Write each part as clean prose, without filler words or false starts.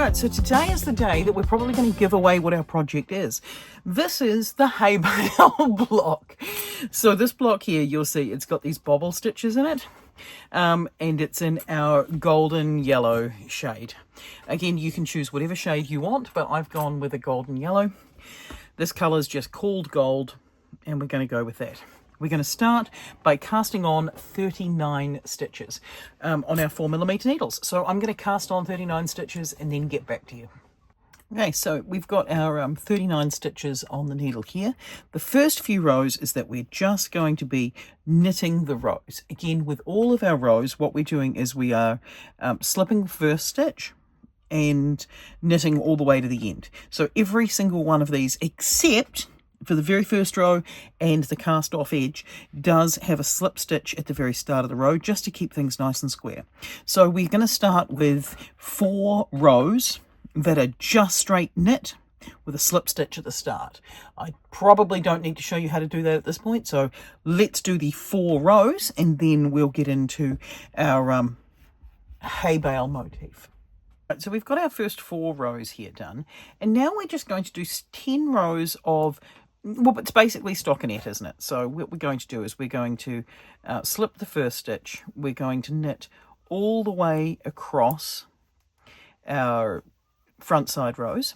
Right, so today is the day that we're probably going to give away what our project is. This is the hay bale block. So this block here, you'll see it's got these bobble stitches in it, and it's in our golden yellow shade. Again, you can choose whatever shade you want, but I've gone with a golden yellow. This colour is just called gold, and we're going to go with that. We're going to start by casting on 39 stitches on our 4mm needles. So I'm going to cast on 39 stitches and then get back to you. Okay, so we've got our 39 stitches on the needle here. The first few rows is that we're just going to be knitting the rows. Again, with all of our rows, what we're doing is we are slipping the first stitch and knitting all the way to the end. So every single one of these, except for the very first row and the cast off edge, does have a slip stitch at the very start of the row just to keep things nice and square. So we're going to start with 4 rows that are just straight knit with a slip stitch at the start. I probably don't need to show you how to do that at this point, so let's do the 4 rows and then we'll get into our hay bale motif. Right, so we've got our first 4 rows here done, and now we're just going to do 10 rows of, well, it's basically stockinette, isn't it? So what we're going to do is we're going to slip the first stitch, we're going to knit all the way across our front side rows.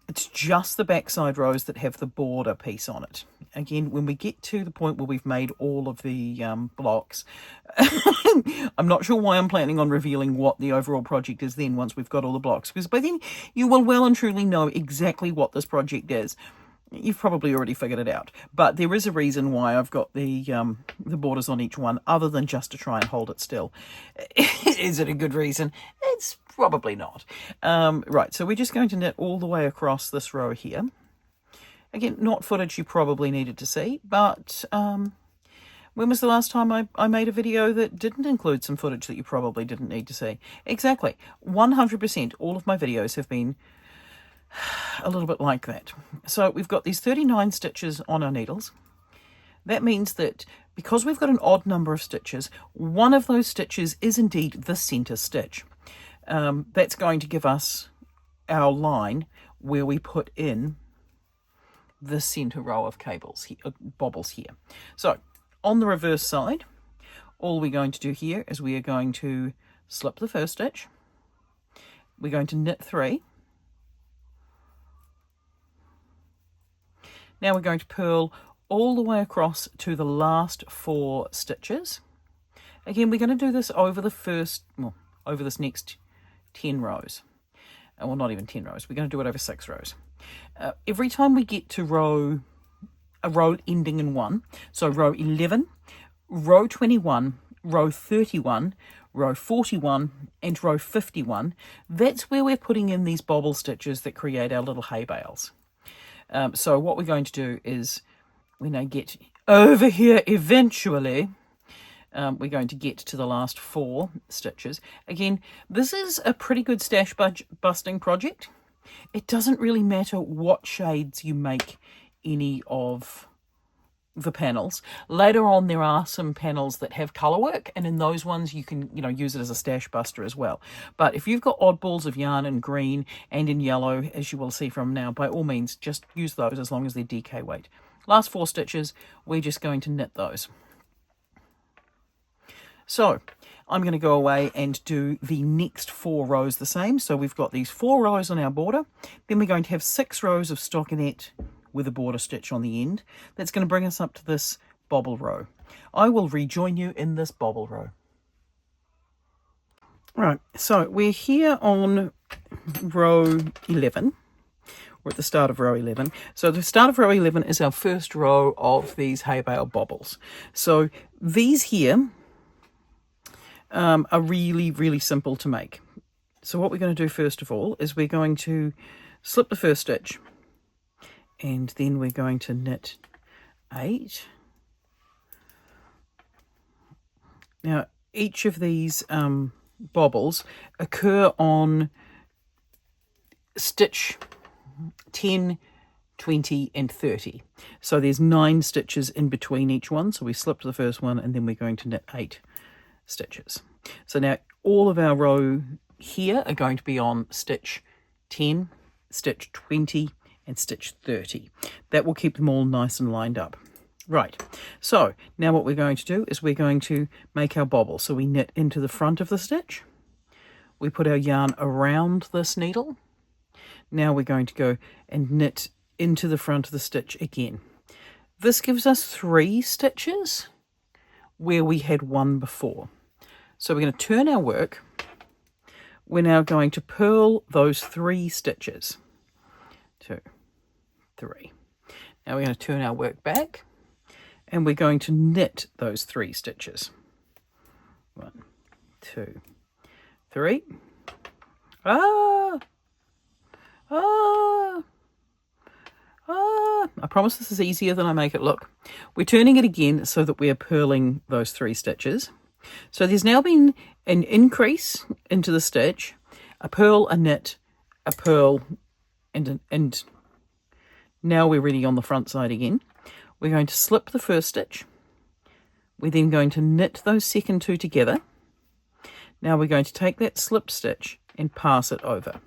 It's just the back side rows that have the border piece on it. Again, when we get to the point where we've made all of the blocks, I'm not sure why I'm planning on revealing what the overall project is then once we've got all the blocks, because by then you will well and truly know exactly what this project is. You've probably already figured it out, but there is a reason why I've got the borders on each one, other than just to try and hold it still. Is it a good reason? It's probably not. Right, so we're just going to knit all the way across this row here. Again, not footage you probably needed to see, but when was the last time I made a video that didn't include some footage that you probably didn't need to see? Exactly. 100% all of my videos have been a little bit like that. So we've got these 39 stitches on our needles. That means that because we've got an odd number of stitches, one of those stitches is indeed the center stitch. That's going to give us our line where we put in the center row of cables here, bobbles here. So on the reverse side, all we're going to do here is we are going to slip the first stitch. We're going to knit 3. Now we're going to purl all the way across to the last 4 stitches. Again, we're going to do this over over this next 10 rows. Well, not even 10 rows. We're going to do it over 6 rows. Every time we get to a row ending in 1, so row 11, row 21, row 31, row 41, and row 51, that's where we're putting in these bobble stitches that create our little hay bales. So what we're going to do is, when I get over here eventually, we're going to get to the last 4 stitches. Again, this is a pretty good stash busting project. It doesn't really matter what shades you make any of the panels. Later on, there are some panels that have colour work, and in those ones you can, use it as a stash buster as well. But if you've got odd balls of yarn in green and in yellow, as you will see from now, by all means, just use those as long as they're DK weight. Last 4 stitches, we're just going to knit those. So I'm going to go away and do the next 4 rows the same. So we've got these 4 rows on our border. Then we're going to have 6 rows of stockinette with a border stitch on the end. That's going to bring us up to this bobble row. I will rejoin you in this bobble row. Right, so we're here on row 11. We're at the start of row 11. So the start of row 11 is our first row of these hay bale bobbles. So these here are really, really simple to make. So what we're going to do first of all is we're going to slip the first stitch, and then we're going to knit 8. Now, each of these bobbles occur on stitch 10, 20 and 30. So there's 9 stitches in between each one. So we slipped the first one and then we're going to knit 8 stitches. So now all of our row here are going to be on stitch 10, stitch 20 and stitch 30. That will keep them all nice and lined up. Right, so now what we're going to do is we're going to make our bobble. So we knit into the front of the stitch. We put our yarn around this needle. Now we're going to go and knit into the front of the stitch again. This gives us 3 stitches where we had 1 before. So we're going to turn our work. We're now going to purl those 3 stitches. 2, 3. Now we're going to turn our work back and we're going to knit those 3 stitches. 1, 2, 3. I promise this is easier than I make it look. We're turning it again so that we are purling those 3 stitches. So there's now been an increase into the stitch, a purl, a knit, a purl, and now we're ready on the front side again. We're going to slip the first stitch. We're then going to knit those second 2 together. Now we're going to take that slip stitch and pass it over.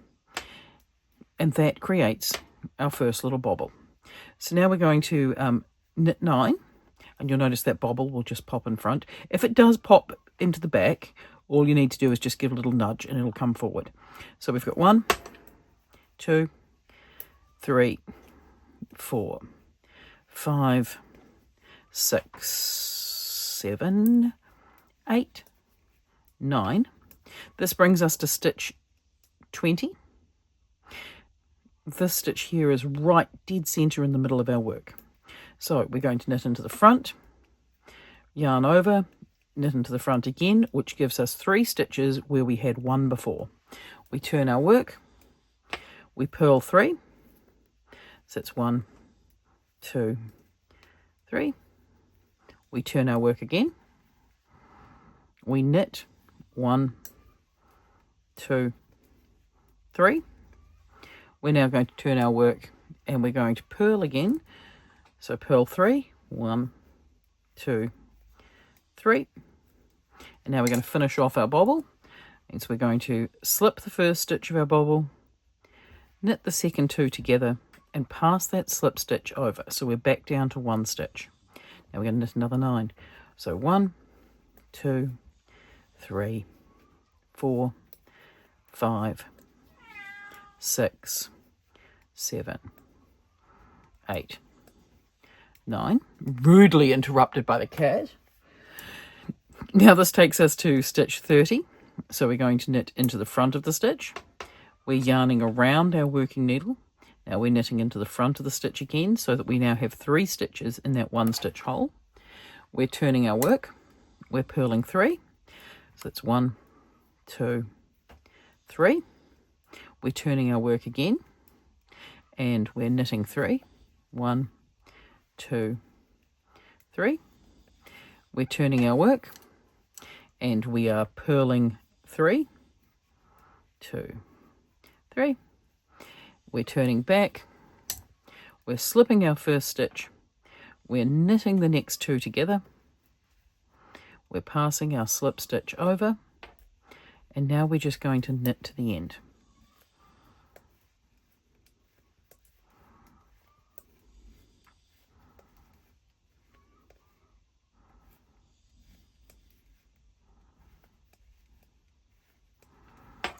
And that creates our first little bobble. So now we're going to knit 9, and you'll notice that bobble will just pop in front. If it does pop into the back, all you need to do is just give a little nudge and it'll come forward. So we've got 1, 2, 3, 4, 5, 6, 7, 8, 9. This brings us to stitch 20. This stitch here is right dead center in the middle of our work. So we're going to knit into the front, yarn over, knit into the front again, which gives us 3 stitches where we had 1 before. We turn our work, we purl 3, so that's 1, 2, 3. We turn our work again, we knit 1, 2, 3. We're now going to turn our work and we're going to purl again. So purl 3, 1, 2, 3. And now we're going to finish off our bobble. And so we're going to slip the first stitch of our bobble, knit the second 2 together and pass that slip stitch over. So we're back down to 1 stitch. Now we're going to knit another 9. So 1, 2, 3, 4, 5, 6, 7, 8, 9. Rudely interrupted by the cat. Now this takes us to stitch 30. So we're going to knit into the front of the stitch. We're yarning around our working needle. Now we're knitting into the front of the stitch again so that we now have 3 stitches in that 1 stitch hole. We're turning our work. We're purling 3. So that's 1, 2, 3. We're turning our work again and we're knitting 3. 1, 2, 3. We're turning our work and we are purling 3, 2, 3. We're turning back. We're slipping our first stitch. We're knitting the next 2 together. We're passing our slip stitch over and now we're just going to knit to the end.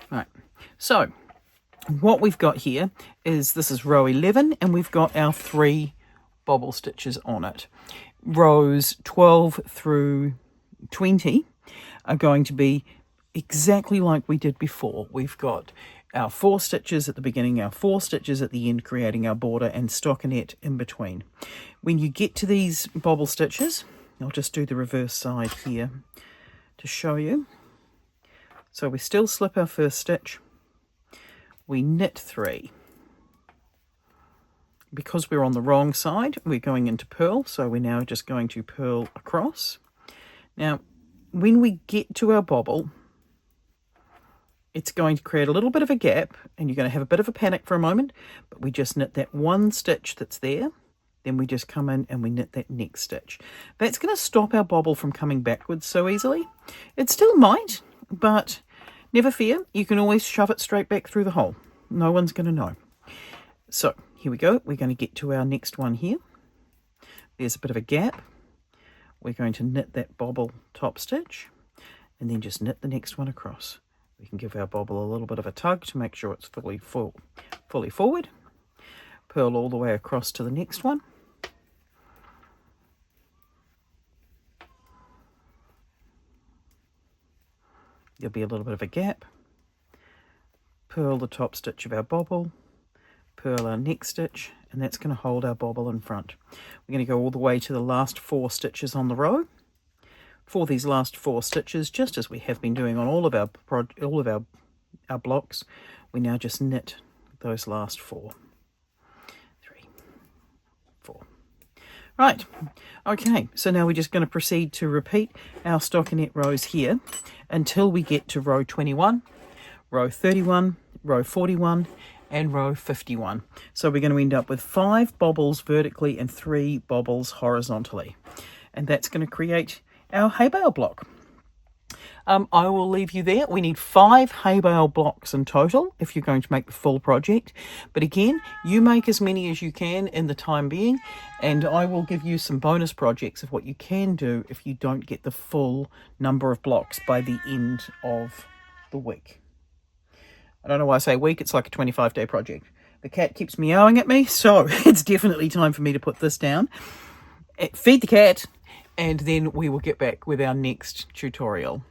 Right, so what we've got here is this is row 11 and we've got our 3 bobble stitches on it. Rows 12 through 20 are going to be exactly like we did before. We've got our 4 stitches at the beginning, our 4 stitches at the end, creating our border and stockinette in between. When you get to these bobble stitches, I'll just do the reverse side here to show you. So we still slip our first stitch, we knit 3. Because we're on the wrong side, we're going into purl, so we're now just going to purl across. Now, when we get to our bobble, it's going to create a little bit of a gap, and you're going to have a bit of a panic for a moment, but we just knit that 1 stitch that's there, then we just come in and we knit that next stitch. That's going to stop our bobble from coming backwards so easily. It still might, but Never fear, you can always shove it straight back through the hole. No one's going to know. So here we go. We're going to get to our next one here. There's a bit of a gap. We're going to knit that bobble top stitch and then just knit the next one across. We can give our bobble a little bit of a tug to make sure it's fully forward. Purl all the way across to the next one. There'll be a little bit of a gap. Purl the top stitch of our bobble, purl our next stitch, and that's going to hold our bobble in front. We're going to go all the way to the last 4 stitches on the row. For these last 4 stitches, just as we have been doing on all of our blocks, we now just knit those last 4. 3, 4. Right, okay, so now we're just going to proceed to repeat our stockinette rows here until we get to row 21, row 31, row 41, and row 51. So we're going to end up with 5 bobbles vertically and 3 bobbles horizontally. And that's going to create our hay bale block. I will leave you there. We need 5 hay bale blocks in total if you're going to make the full project. But again, you make as many as you can in the time being, and I will give you some bonus projects of what you can do if you don't get the full number of blocks by the end of the week. I don't know why I say week, it's like a 25-day project. The cat keeps meowing at me, so it's definitely time for me to put this down. Feed the cat, and then we will get back with our next tutorial.